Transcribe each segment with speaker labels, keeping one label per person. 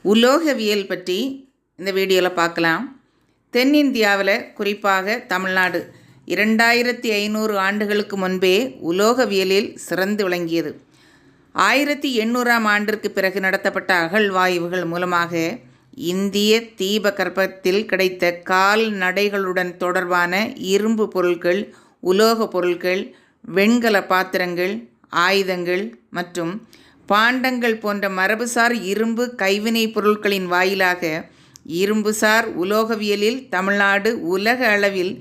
Speaker 1: உலோகவியல் பற்றி இந்த வீடியோவில் பார்க்கலாம். தென்னிந்தியாவில் குறிப்பாக தமிழ்நாடு 2500 ஆண்டுகளுக்கு முன்பே உலோகவியலில் சிறந்து விளங்கியது. 1800ஆம் ஆண்டிற்கு பிறகு நடத்தப்பட்ட அகழ்வாய்வுகள் மூலமாக இந்திய தீபகற்பத்தில் கிடைத்த கால்நடைகளுடன் தொடர்பான இரும்பு பொருட்கள், உலோக பொருட்கள், வெண்கல பாத்திரங்கள், ஆயுதங்கள் மற்றும் பாண்டங்கள் போன்ற மரபுசார் இரும்பு கைவினைப் பொருட்களின் வாயிலாக இரும்புசார் உலோகவியலில் தமிழ்நாடு உலக அளவில்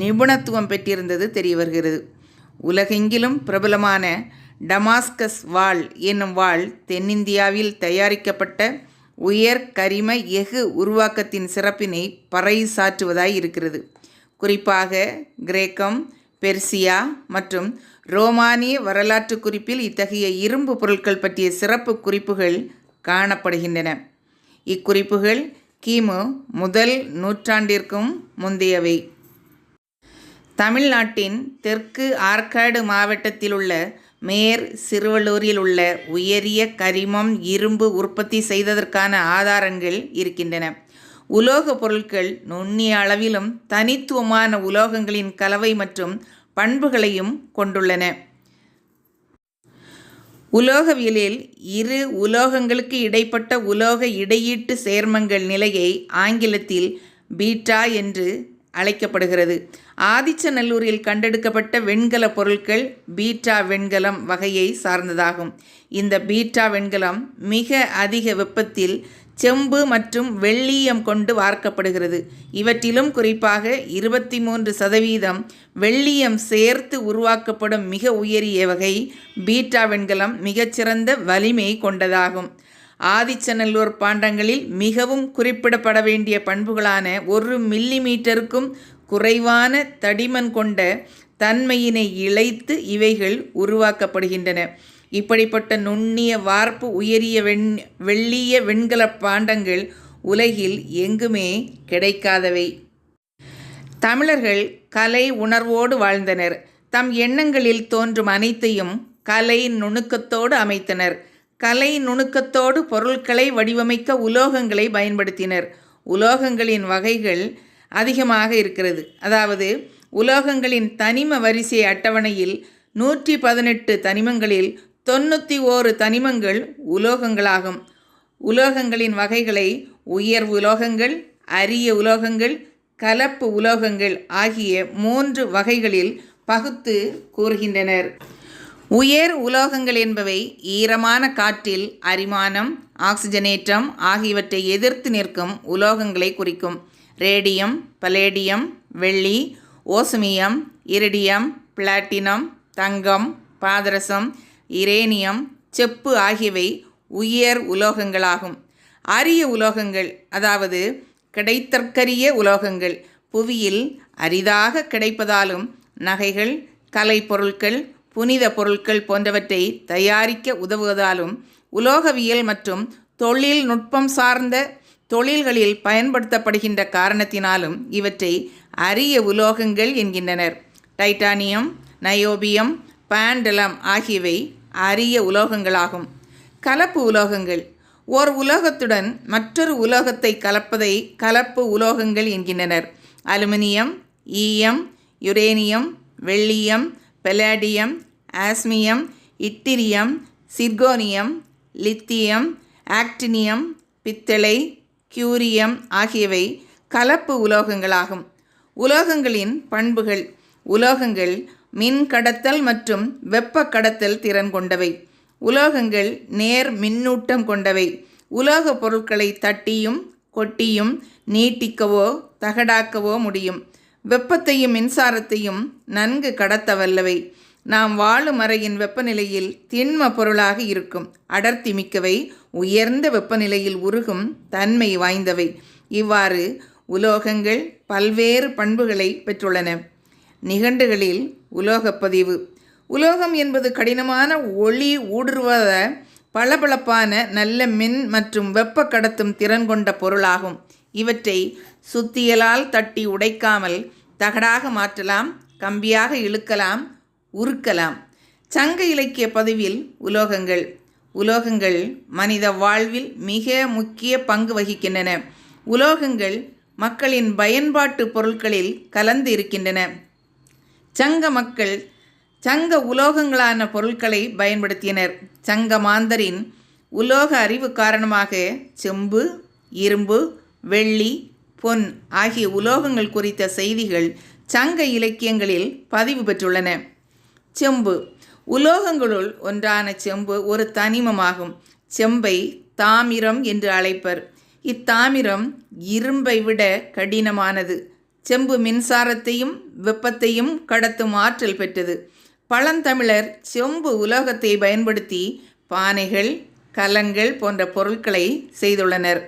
Speaker 1: நிபுணத்துவம் பெற்றிருந்தது தெரியவருகிறது. உலகெங்கிலும் பிரபலமான டமாஸ்கஸ் வாள் என்னும் வாள் தென்னிந்தியாவில் தயாரிக்கப்பட்ட உயர் கரிம எஃகு உருவாக்கத்தின் சிறப்பினை பறைசாற்றுவதாய் இருக்கிறது. குறிப்பாக கிரேக்கம், பெர்சியா மற்றும் ரோமானிய வரலாற்று குறிப்பில் இத்தகைய இரும்பு பொருட்கள் பற்றிய சிறப்பு குறிப்புகள் காணப்படுகின்றன. இக்குறிப்புகள் கிமு முதல் நூற்றாண்டிற்கும் முந்தையவை. தமிழ்நாட்டின் தெற்கு ஆற்காடு மாவட்டத்தில் உள்ள மேர் சிறுவலூரில் உள்ள உயரிய கரிமம் இரும்பு உற்பத்தி செய்ததற்கான ஆதாரங்கள் இருக்கின்றன. உலோக பொருட்கள் நுண்ணிய அளவிலும் தனித்துவமான உலோகங்களின் கலவை மற்றும் பண்புகளையும் கொண்டுள்ளன. உலோகவியலில் இரு உலோகங்களுக்கு இடைப்பட்ட உலோக இடையீட்டு சேர்மங்கள் நிலையை ஆங்கிலத்தில் பீட்டா என்று அழைக்கப்படுகிறது. ஆதிச்சநல்லூரில் கண்டெடுக்கப்பட்ட வெண்கல பொருட்கள் பீட்டா வெண்கலம் வகையை சார்ந்ததாகும். இந்த பீட்டா வெண்கலம் மிக அதிக வெப்பத்தில் செம்பு மற்றும் வெள்ளீயம் கொண்டு வார்க்கப்படுகிறது. இவற்றிலும் குறிப்பாக 23% வெள்ளீயம் சேர்த்து உருவாக்கப்படும் மிக உயரிய வகை பீட்டா வெண்கலம் மிகச்சிறந்த வலிமை கொண்டதாகும். ஆதிச்சநல்லூர் பாண்டங்களில் மிகவும் குறிப்பிடப்பட வேண்டிய பண்புகளான 1 மில்லிமீட்டருக்கும் குறைவான தடிமன் கொண்ட தன்மையினை இழைத்து இவைகள் உருவாக்கப்படுகின்றன. இப்படிப்பட்ட நுண்ணிய வார்ப்பு உயரிய வெள்ளிய வெண்கல பாண்டங்கள் உலகில் எங்குமே கிடைக்காதவை. தமிழர்கள் கலை உணர்வோடு வாழ்ந்தனர். தம் எண்ணங்களில் தோன்றும் அனைத்தையும் கலை நுணுக்கத்தோடு அமைத்தனர். கலை நுணுக்கத்தோடு பொருட்களை வடிவமைக்க உலோகங்களை பயன்படுத்தினர். உலோகங்களின் வகைகள் அதிகமாக இருக்கிறது. அதாவது உலோகங்களின் தனிம வரிசை அட்டவணையில் 118 தனிமங்களில் 91 தனிமங்கள் உலோகங்களாகும். உலோகங்களின் வகைகளை உயர் உலோகங்கள், அரிய உலோகங்கள், கலப்பு உலோகங்கள் ஆகிய 3 வகைகளில் பகுத்து கூறுகின்றனர். உயர் உலோகங்கள் என்பவை ஈரமான காற்றில் அரிமானம், ஆக்சிஜனேற்றம் ஆகியவற்றை எதிர்த்து நிற்கும் உலோகங்களை குறிக்கும். ரேடியம், பலேடியம், வெள்ளி, ஓசுமியம், இரிடியம், பிளாட்டினம், தங்கம், பாதரசம், இரேனியம், செப்பு ஆகியவை உயர் உலோகங்களாகும். அரிய உலோகங்கள் அதாவது கிடைத்தற்கரிய உலோகங்கள் புவியில் அரிதாக கிடைப்பதாலும் நகைகள், கலைப்பொருட்கள், புனித பொருட்கள் போன்றவற்றை தயாரிக்க உதவுவதாலும் உலோகவியல் மற்றும் தொழில்நுட்பம் சார்ந்த தொழில்களில் பயன்படுத்தப்படுகின்ற காரணத்தினாலும் இவற்றை அரிய உலோகங்கள் என்கின்றனர். டைட்டானியம், நயோபியம், பாண்டலம் ஆகியவை அரிய உலோகங்களாகும். கலப்பு உலோகங்கள் ஓர் உலோகத்துடன் மற்றொரு உலோகத்தை கலப்பதை கலப்பு உலோகங்கள் என்கின்றனர். அலுமினியம், ஈயம், யுரேனியம், வெள்ளீயம், palladium, osmium, yttrium, zirconium, lithium, actinium, பித்தளை, கியூரியம் ஆகியவை கலப்பு உலோகங்களாகும். உலோகங்களின் பண்புகள். உலோகங்கள் மின் கடத்தல் மற்றும் வெப்ப கடத்தல் திறன் கொண்டவை. உலோகங்கள் நேர் மின்னூட்டம் கொண்டவை. உலோக பொருட்களை தட்டியும் கொட்டியும் நீட்டிக்கவோ தகடாக்கவோ முடியும். வெப்பத்தையும் மின்சாரத்தையும் நன்கு கடத்த வல்லவை. நாம் வாழும் அறையின் வெப்பநிலையில் திண்ம பொருளாக இருக்கும். அடர்த்தி மிக்கவை, உயர்ந்த வெப்பநிலையில் உருகும் தன்மை வாய்ந்தவை. இவ்வாறு உலோகங்கள் பல்வேறு பண்புகளை பெற்றுள்ளன. நிகண்டுகளில் உலோகப்பதிவு. உலோகம் என்பது கடினமான ஒளி ஊடுருவாத பளபளப்பான நல்ல மின் மற்றும் வெப்ப கடத்தும் திறன் கொண்ட பொருளாகும். இவற்றை சுத்தியலால் தட்டி உடைக்காமல் தகடாக மாற்றலாம், கம்பியாக இழுக்கலாம், உருக்கலாம். சங்க இலக்கிய பதிவில் உலோகங்கள் உலோகங்கள் மனித வாழ்வில் மிக முக்கிய பங்கு வகிக்கின்றன. உலோகங்கள் மக்களின் பயன்பாட்டு பொருட்களில் கலந்து இருக்கின்றன. சங்க மக்கள் சங்க உலோகங்களான பொருட்களை பயன்படுத்தினர். சங்க மாந்தரின் உலோக அறிவு காரணமாக செம்பு, இரும்பு, வெள்ளி, பொன் ஆகிய உலோகங்கள் குறித்த செய்திகள் சங்க இலக்கியங்களில் பதிவு பெற்றுள்ளன. செம்பு உலோகங்களுள் ஒன்றான செம்பு ஒரு தனிமமாகும். செம்பை தாமிரம் என்று அழைப்பர். இத்தாமிரம் இரும்பை விட கடினமானது. செம்பு மின்சாரத்தையும் வெப்பத்தையும் கடத்தும் ஆற்றல் பெற்றது. பழந்தமிழர் செம்பு உலோகத்தை பயன்படுத்தி பானைகள், கலங்கள் போன்ற பொருட்களை செய்துள்ளனர்.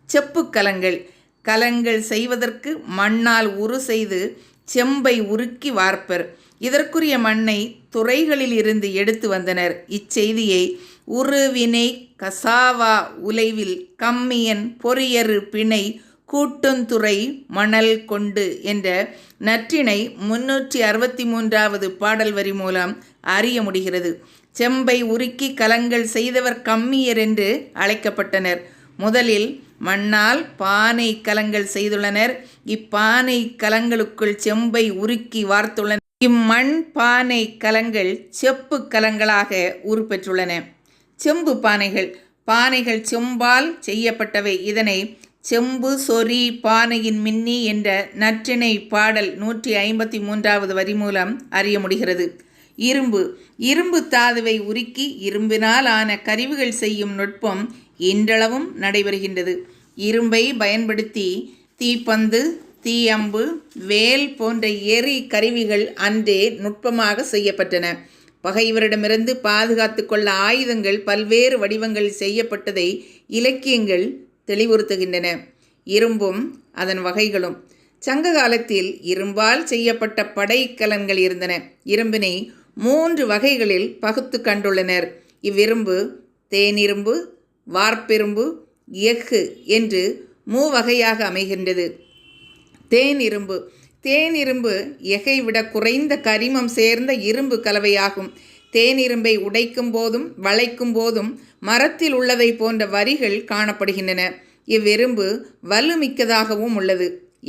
Speaker 1: செப்பு கலங்கள் கலங்கள் செய்வதற்கு மண்ணால் உரு செய்து செம்பை உருக்கி வார்ப்பர். இதற்குரிய மண்ணை துறைகளில் இருந்து எடுத்து வந்தனர். இச்செய்தியை உருவினை கசாவா உலைவில் கம்மியன் பொரியரு பிணை கூட்டுந்துறை மணல் கொண்டு என்ற நற்றிணை 363வது பாடல் வரி மூலம் அறிய முடிகிறது. செம்பை உருக்கி கலங்கள் செய்தவர் கம்மியர் என்று அழைக்கப்பட்டனர். முதலில் மண்ணால் பானை கலங்கள் செய்துள்ளனர். இப்பானை கலங்களுக்குள் செம்பை உருக்கி வார்த்துள்ளனர். இம்மண் பானை கலங்கள் செப்பு கலங்களாக உருப்பெற்றுள்ளன. செம்பு பானைகள் பானைகள் செம்பால் செய்யப்பட்டவை. இதனை செம்பு சொறி பானையின் மின்னி என்ற நற்றிணை பாடல் 153வது வரி மூலம் அறிய முடிகிறது. இரும்பு இரும்பு தாதுவை உருக்கி இரும்பினால் ஆன கருவிகள் செய்யும் நுட்பம் இன்றளவும் நடைபெறுகின்றது. இரும்பை பயன்படுத்தி தீப்பந்து, தீயம்பு, வேல் போன்ற எரி கருவிகள் அன்றே நுட்பமாக செய்யப்பட்டன. பகைவரிடமிருந்து பாதுகாத்து கொள்ள ஆயுதங்கள் பல்வேறு வடிவங்களில் செய்யப்பட்டதை இலக்கியங்கள் தெளிவுறுத்துகின்றன. இரும்பும் அதன் வகைகளும் சங்க காலத்தில் இரும்பால் செய்யப்பட்ட படைக்கலன்கள் இருந்தன. இரும்பினை 3 வகைகளில் பகுத்து கண்டுள்ளனர். இவ்விரும்பு தேனிரும்பு, வார்ப்பிரும்பு, எஃகு என்று 3 வகையாக அமைகின்றது. தேனிரும்பு தேனிரும்பு எஃகை விட குறைந்த கரிமம் சேர்ந்த இரும்பு கலவையாகும். தேனிரும்பை உடைக்கும் போதும் வளைக்கும் போதும் மரத்தில் உள்ளதை போன்ற வரிகள் காணப்படுகின்றன. இவ்விரும்பு வலுமிக்கதாகவும் உள்ளது.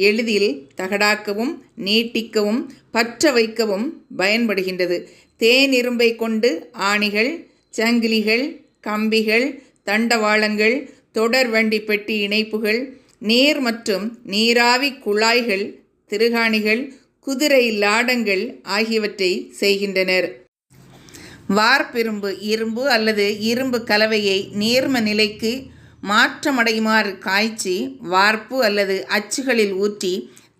Speaker 1: எளிதில் தகடாக்கவும் நீட்டிக்கவும் பற்ற வைக்கவும் பயன்படுகின்றது. தேனிரும்பை கொண்டு ஆணிகள், சங்கிலிகள், கம்பிகள், தண்டவாளங்கள், தொடர் வண்டி பெட்டி இணைப்புகள், நீர் மற்றும் நீராவி குழாய்கள், திருகாணிகள், குதிரை லாடங்கள் ஆகியவற்றை செய்கின்றனர். வார்ப்பிரும்பு இரும்பு அல்லது இரும்பு கலவையை நீர்ம நிலைக்கு மாற்றமடையுமாறு காய்ச்சி வார்ப்பு அல்லது அச்சுகளில் ஊற்றி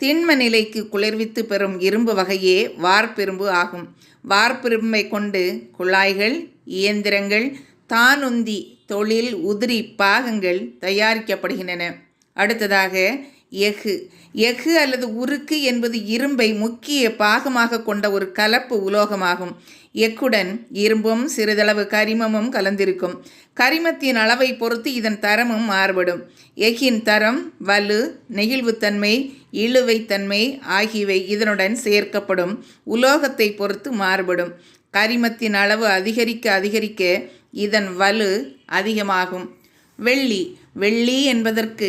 Speaker 1: திண்ம நிலைக்கு குளிர்வித்து பெறும் இரும்பு வகையே வார்ப்பிரும்பு ஆகும். வார்ப்பிரும்பை கொண்டு குழாய்கள், இயந்திரங்கள், தானுந்தி, தொழில் உதிரி பாகங்கள் தயாரிக்கப்படுகின்றன. அடுத்ததாக எஃகு எஃகு அல்லது உருக்கு என்பது இரும்பை முக்கிய பாகமாக கொண்ட ஒரு கலப்பு உலோகமாகும். எஃகுடன் இரும்பும் சிறிதளவு கரிமமும் கலந்திருக்கும். கரிமத்தின் அளவை பொறுத்து இதன் தரமும் மாறுபடும். எஃகின் தரம், வலு, நெகிழ்வுத்தன்மை, இழுவைத்தன்மை ஆகியவை இதனுடன் சேர்க்கப்படும் உலோகத்தை பொறுத்து மாறுபடும். கரிமத்தின் அளவு அதிகரிக்க அதிகரிக்க இதன் வலு அதிகமாகும். வெள்ளி வெள்ளி என்பதற்கு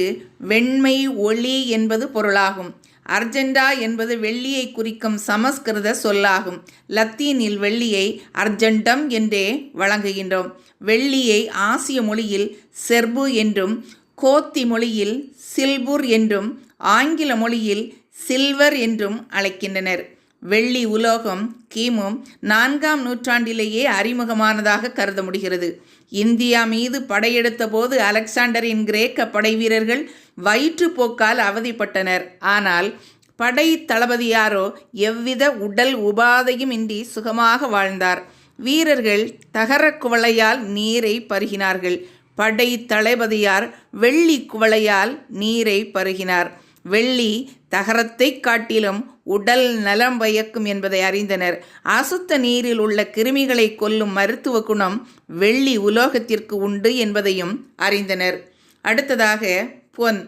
Speaker 1: வெண்மை ஒளி என்பது பொருளாகும். அர்ஜெண்டா என்பது வெள்ளியை குறிக்கும் சமஸ்கிருத சொல்லாகும். லத்தீனில் வெள்ளியை அர்ஜெண்டம் என்றே வழங்குகின்றோம். வெள்ளியை ஆசிய மொழியில் செர்பு என்றும், கோத்தி மொழியில் சில்புர் என்றும், ஆங்கில மொழியில் சில்வர் என்றும் அழைக்கின்றனர். வெள்ளி உலோகம் கிமு 4ஆம் நூற்றாண்டிலேயே அறிமுகமானதாக கருத முடிகிறது. இந்தியா மீது படையெடுத்த போது அலெக்சாண்டரின் கிரேக்க படை வீரர்கள் வயிற்றுப்போக்கால் அவதிப்பட்டனர். ஆனால் படை தளபதியாரோ எவ்வித உடல் உபாதையும் இன்றி சுகமாக வாழ்ந்தார். வீரர்கள் தகர குவளையால் நீரை பருகினார்கள். படை தளபதியார் வெள்ளி குவளையால் நீரை பருகினார். வெள்ளி தகரத்தை காட்டிலும் உடல் நலம் பயக்கும் என்பதை அறிந்தனர். அசுத்த நீரில் உள்ள கிருமிகளை கொல்லும் மருத்துவ குணம் வெள்ளி உலோகத்திற்கு உண்டு என்பதையும் அறிந்தனர். அடுத்ததாக பொன்.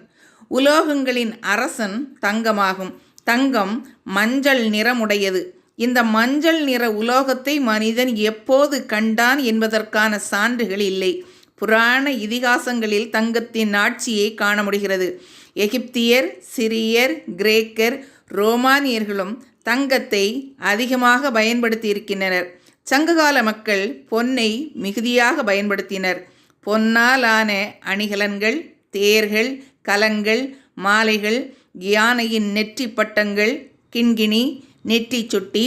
Speaker 1: உலோகங்களின் அரசன் தங்கமாகும். தங்கம் மஞ்சள் நிறமுடையது. இந்த மஞ்சள் நிற உலோகத்தை மனிதன் எப்போது கண்டான் என்பதற்கான சான்றுகள் இல்லை. புராண இதிகாசங்களில் தங்கத்தின் ஆட்சியை காண முடிகிறது. எகிப்தியர், சிரியர், கிரேக்கர், ரோமானியர்களும் தங்கத்தை அதிகமாக பயன்படுத்தியிருக்கின்றனர். சங்ககால மக்கள் பொன்னை மிகுதியாக பயன்படுத்தினர். பொன்னால் ஆன அணிகலன்கள், தேர்கள், கலங்கள், மாலைகள், யானையின் நெற்றி பட்டங்கள், கிண்கிணி, நெற்றி சுட்டி,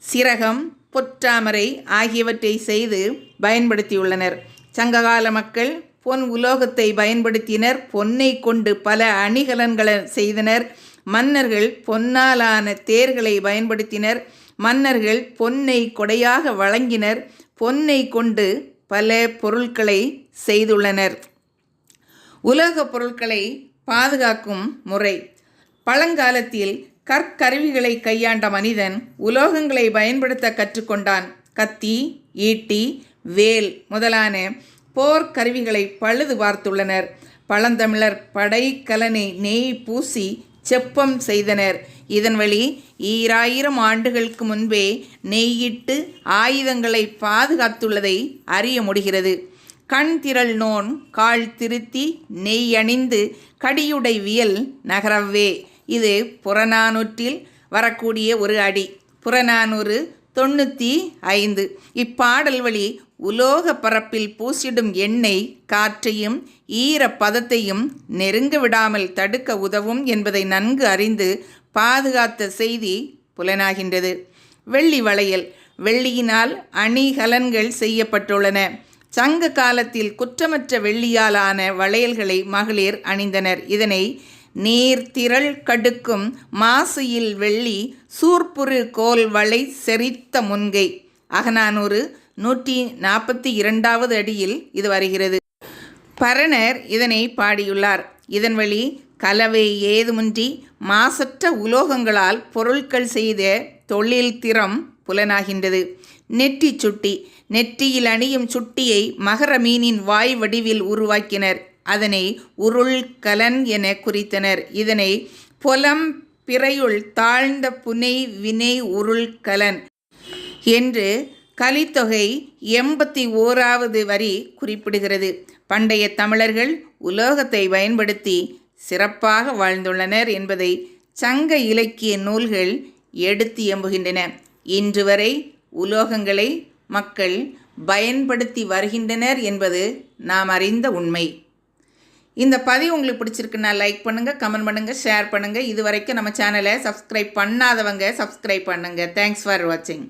Speaker 1: சிரகம், பொற்றாமரை ஆகியவற்றை செய்து பயன்படுத்தியுள்ளனர். சங்ககால மக்கள் பொன் உலோகத்தை பயன்படுத்தினர். பொன்னை கொண்டு பல அணிகலன்களை செய்தனர். மன்னர்கள் பொன்னாலான தேர்களை பயன்படுத்தினர். மன்னர்கள் பொன்னை கொடையாக வழங்கினர். பொன்னை கொண்டு பல பொருட்களை செய்துள்ளனர். உலோகப் பொருட்களை பாதுகாக்கும் முறை. பழங்காலத்தில் கற்கருவிகளை கையாண்ட மனிதன் உலோகங்களை பயன்படுத்த கற்றுக்கொண்டான். கத்தி, ஈட்டி, வேல் முதலான போர்க்கருவிகளை பழுது பார்த்துள்ளனர். பழந்தமிழர் படைக்கலனை நெய் பூசி செப்பம் செய்தனர். இதன் வழி 2000 ஆண்டுகளுக்கு முன்பே நெய்யிட்டு ஆயுதங்களை பாதுகாத்துள்ளதை அறிய முடிகிறது. கண் திரள் நோன் கால் திருத்தி நெய் அணிந்து கடியுடை வியல் நகரவே. இது புறநானூற்றில் வரக்கூடிய ஒரு அடி. புறநானூறு 95. இப்பாடல் வழி உலோக பரப்பில் பூசிடும் எண்ணெய் காற்றையும் ஈரப்பதத்தையும் நெருங்க விடாமல் தடுக்க உதவும் என்பதை நன்கு அறிந்து பாதுகாத்த செய்தி புலனாகின்றது. வெள்ளி வளையல். வெள்ளியினால் அணிகலன்கள் செய்யப்பட்டுள்ளன. சங்க காலத்தில் குற்றமற்ற வெள்ளியாலான வளையல்களை மகளிர் அணிந்தனர். இதனை நீர்த்திரள் கடுக்கும் மாசியில் வெள்ளி சூர்புரு கோல் வளை செறித்த முன்கை. அகநானூறு 142வது அடியில் இது வருகிறது. பரணர் இதனை பாடியுள்ளார். இதன் வழி கலவை ஏதுமின்றி மாசற்ற உலோகங்களால் பொருட்கள் செய்த தொழில் திறம் புலனாகின்றது. நெற்றி சுட்டி. நெற்றியில் அணியும் சுட்டியை மகர மீனின் வாய் வடிவில் உருவாக்கினர். அதனை உருள் கலன் என குறித்தனர். இதனை பொலம் பிறையுள் தாழ்ந்த புனை வினை உருள் கலன் என்று கலித்தொகை 81வது வரி குறிப்பிடுகிறது. பண்டைய தமிழர்கள் உலோகத்தை பயன்படுத்தி சிறப்பாக வாழ்ந்துள்ளனர் என்பதை சங்க இலக்கிய நூல்கள் எடுத்து எம்புகின்றன. இன்று வரை உலோகங்களை மக்கள் பயன்படுத்தி வருகின்றனர் என்பது நாம் அறிந்த உண்மை. இந்த பதிவு உங்களுக்கு பிடிச்சிருக்குன்னா லைக் பண்ணுங்கள், கமெண்ட் பண்ணுங்கள், ஷேர் பண்ணுங்கள். இது வரைக்கும் நம்ம சேனலை சப்ஸ்கிரைப் பண்ணாதவங்க சப்ஸ்கிரைப் பண்ணுங்கள். தேங்க்ஸ் ஃபார் வாட்சிங்.